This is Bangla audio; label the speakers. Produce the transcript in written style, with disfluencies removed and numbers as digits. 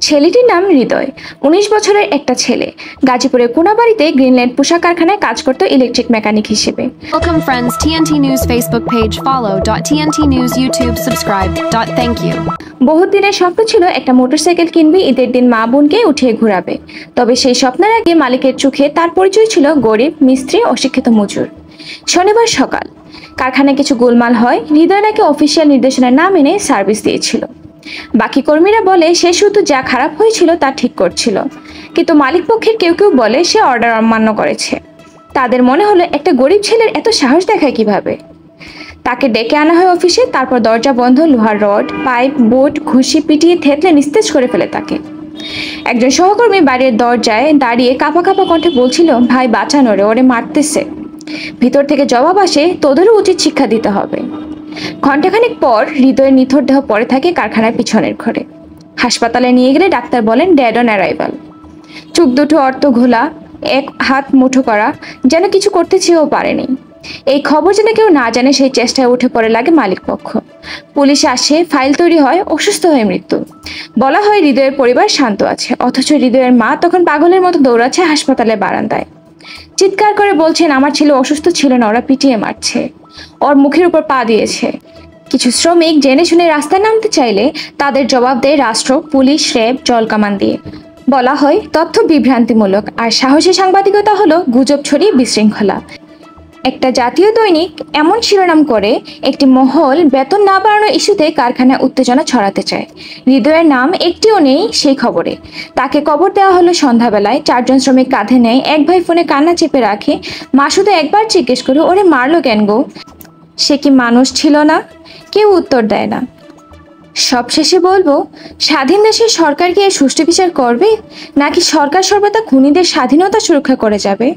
Speaker 1: ছেলেটির নাম হৃদয়। ১৯ বছরের একটা ছেলে। গাজীপুরের কোনাবাড়িতে গ্রিনল্যান্ড পোশাক কারখানায় কাজ করত ইলেকট্রিক মেকানিক হিসেবে।
Speaker 2: Welcome friends, TNT News Facebook page follow. TNT News YouTube subscribe. Thank you.
Speaker 1: বহুত দিনের স্বপ্ন ছিল একটা মোটরসাইকেল কিনবে, ঈদের দিন মা বোনকে উঠিয়ে ঘোরাবে। তবে সেই স্বপ্নের আগে মালিকের চোখে তার পরিচয় ছিল গরিব মিস্ত্রি, অশিক্ষিত মজুর। শনিবার সকাল কারখানায় কিছু গোলমাল হয়। হৃদয় নাকি অফিসিয়াল নির্দেশনা না মেনে সার্ভিস দিয়েছিল। বাকি কর্মীরা বলে সে শুধু যা খারাপ হয়েছিল তা ঠিক করছিল, কিন্তু মালিক পক্ষের কেউ কেউ বলে সে অর্ডার অমান্য করেছে। তাদের মনে হলো একটা গরিব ছেলের এত সাহস দেখায় কিভাবে। তাকে ডেকে আনা হয় অফিসে। তারপর দরজা বন্ধ, লোহার রড, পাইপ, বোর্ড ঘুষি পিটিয়ে থেতলে নিস্তেজ করে ফেলে তাকে। একজন সহকর্মী বাইরের দরজায় দাঁড়িয়ে কাঁপা কাঁপা কণ্ঠে বলছিল, ভাই বাঁচানো রে, ওরে মারতেছে। ভিতর থেকে জবাব আসে, তোদেরও উচিত শিক্ষা দিতে হবে। ঘণ্টাখানেক পর হৃদয়ের নিথর দেহ পড়ে থাকে কারখানার পিছনের ঘরে। হাসপাতালে নিয়ে গেলে ডাক্তার বলেন ডেড অন অ্যারাইভাল। চোখ দুটো অর্থ ঘোলা, এক হাত মুঠো করা, যেন কিছু করতে চেয়েও পারেনি। এই খবর যেন কেউ না জানে সেই চেষ্টায় উঠে পড়ে লাগে মালিক পক্ষ। পুলিশ আসে, ফাইল তৈরি হয়, অসুস্থ হয়ে মৃত্যু। বলা হয় হৃদয়ের পরিবার শান্ত আছে, অথচ হৃদয়ের মা তখন পাগলের মতো দৌড়াচ্ছে হাসপাতালের বারান্দায়। চিৎকার করে বলছেন, আমার ছেলে অসুস্থ ছিল না, ওরা পিটিয়ে মারছে, ওর মুখের উপর পা দিয়েছে। কিছু শ্রমিক জেনে শুনে রাস্তায় নামতে চাইলে তাদের জবাব দেয় রাষ্ট্র, পুলিশ, র্যাব, জলকামান দিয়ে। বলা হয় তথ্য বিভ্রান্তিমূলক, আর সাহসী সাংবাদিকতা হলো গুজব ছড়িয়ে বিশৃঙ্খলা। একটা জাতীয় দৈনিক এমন শিরোনাম করে, একটি মহল বেতন না বাড়ানোর ইস্যুতে কারখানায় উত্তেজনা ছড়াতে চায়। হৃদয়ের নাম একটিও নেই সেই খবরে। তাকে কবর দেওয়া হলো সন্ধ্যাবেলায়। 4 জন শ্রমিক কাঁধে নেয়। এক ভাই ফোনে কান্না চেপে রাখে। মা শুধু একবার জিজ্ঞেস করে, ওরে মারলো কেন গো? সে কি মানুষ ছিল না? কেউ উত্তর দেয় না। সবশেষে বলবো, স্বাধীন দেশের সরকার কি এর সুষ্ঠু বিচার করবে, নাকি সরকার সর্বদা খুনিদের স্বাধীনতা সুরক্ষা করে যাবে?